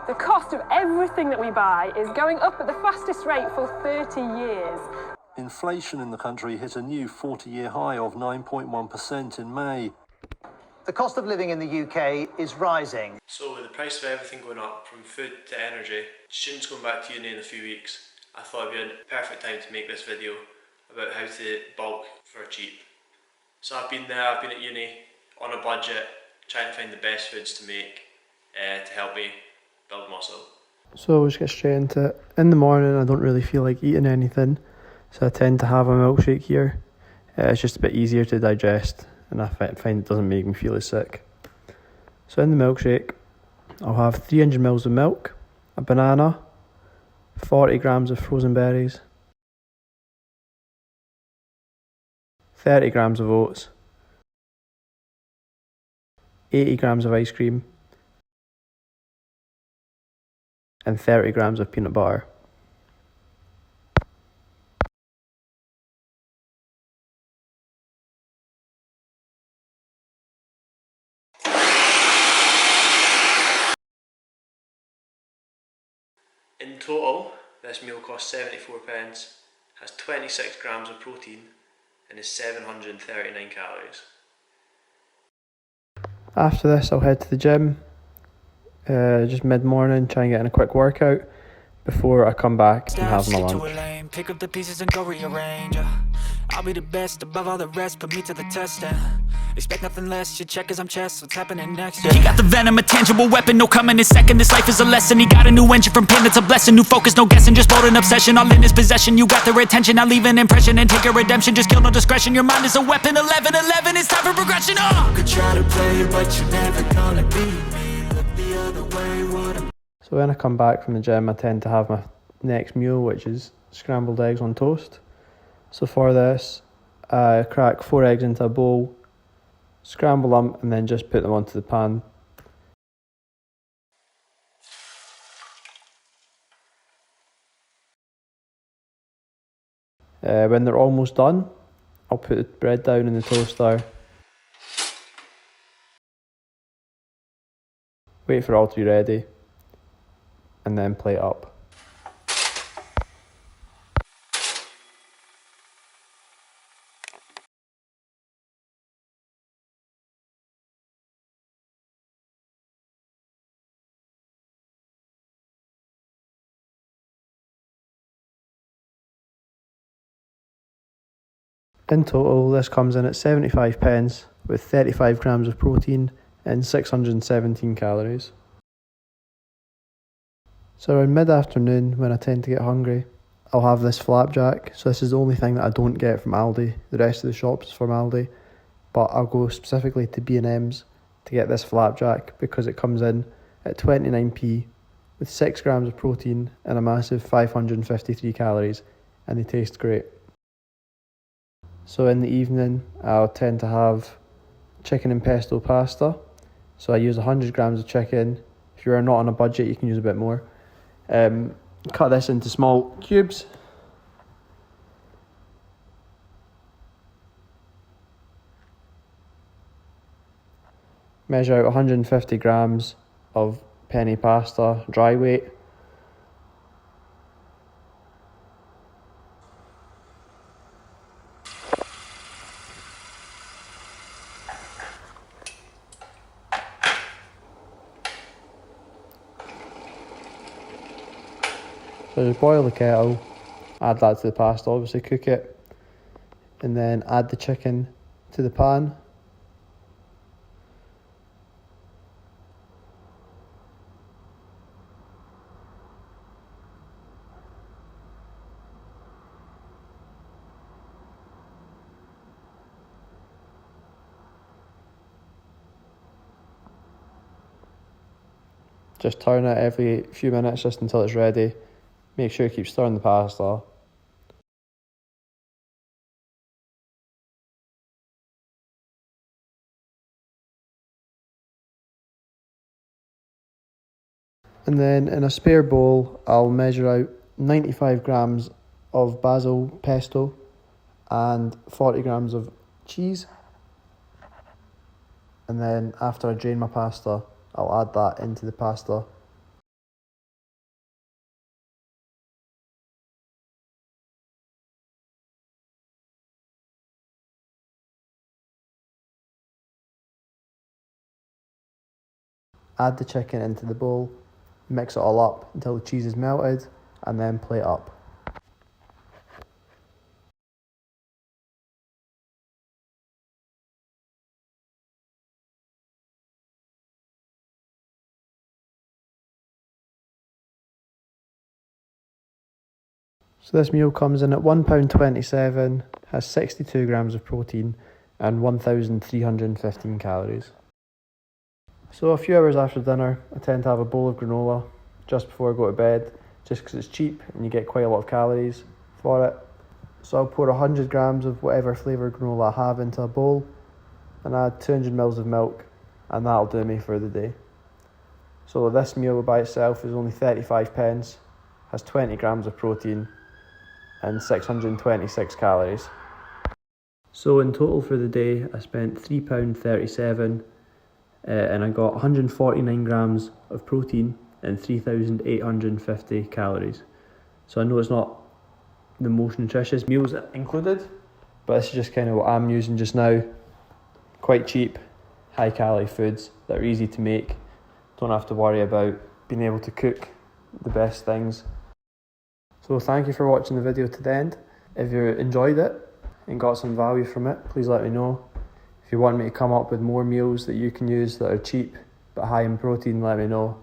The cost of everything that we buy is going up at the fastest rate for 30 years. Inflation in the country hit a new 40-year high of 9.1% in May. The cost of living in the UK is rising. So with the price of everything going up, from food to energy, students going back to uni in a few weeks, I thought it'd be a perfect time to make this video about how to bulk for cheap. So I've been at uni, on a budget, trying to find the best foods to make to help me build muscle. So we'll just get straight into it. In the morning I don't really feel like eating anything, so I tend to have a milkshake here. It's just a bit easier to digest and I find it doesn't make me feel as sick. So in the milkshake I'll have 300 ml of milk, a banana, 40 grams of frozen berries, 30 grams of oats, 80 grams of ice cream, and 30 grams of peanut butter. In total, this meal costs 74p, has 26 grams of protein, and is 739 calories. After this I'll head to the gym, just mid-morning, try and get in a quick workout before I come back and have my lunch. Pick up the pieces and go rearrange. I'll be the best above all the rest, put me to the test and expect nothing less. You check as I'm chest, what's happening next? He got the venom, a tangible weapon, no coming in second. This life is a lesson. He got a new engine from pain, it's a blessing. New focus, no guessing, just bold and obsession. All in his possession, you got their attention. Now leave an impression and take a redemption. Just kill no discretion. Your mind is a weapon. 11-11, it's time for progression. Could try to play it, but you're never gonna beat me. Look the other way, what am... So when I come back from the gym I tend to have my next meal, which is scrambled eggs on toast. So for this I crack 4 eggs into a bowl, scramble them and then just put them onto the pan. When they're almost done, I'll put the bread down in the toaster, wait for it all to be ready, and then plate up. In total, this comes in at 75p with 35 grams of protein and 617 calories. So around mid-afternoon, when I tend to get hungry, I'll have this flapjack. So this is the only thing that I don't get from Aldi. The rest of the shops is from Aldi. But I'll go specifically to B&M's to get this flapjack because it comes in at 29p with 6 grams of protein and a massive 553 calories, and they taste great. So in the evening, I'll tend to have chicken and pesto pasta. So I use 100 grams of chicken. If you're not on a budget, you can use a bit more. Cut this into small cubes. Measure out 150 grams of penny pasta, dry weight. So just boil the kettle, add that to the pasta, obviously cook it, and then add the chicken to the pan. Just turn it every few minutes just until it's ready. Make sure you keep stirring the pasta. And then in a spare bowl, I'll measure out 95 grams of basil pesto and 40 grams of cheese. And then after I drain my pasta, I'll add that into the pasta. add the chicken into the bowl, mix it all up until the cheese is melted, and then plate up. So this meal comes in at £1.27, has 62 grams of protein and 1,315 calories. So a few hours after dinner, I tend to have a bowl of granola just before I go to bed, just because it's cheap and you get quite a lot of calories for it. So I'll pour 100 grams of whatever flavour granola I have into a bowl and add 200 ml of milk, and that'll do me for the day. So this meal by itself is only 35 pence, has 20 grams of protein and 626 calories. So in total for the day, I spent £3.37 and I got 149 grams of protein and 3,850 calories. So I know it's not the most nutritious meals included, but this is just kind of what I'm using just now. Quite cheap, high calorie foods that are easy to make. Don't have to worry about being able to cook the best things. So thank you for watching the video to the end. If you enjoyed it and got some value from it, please let me know. If you want me to come up with more meals that you can use that are cheap but high in protein, let me know.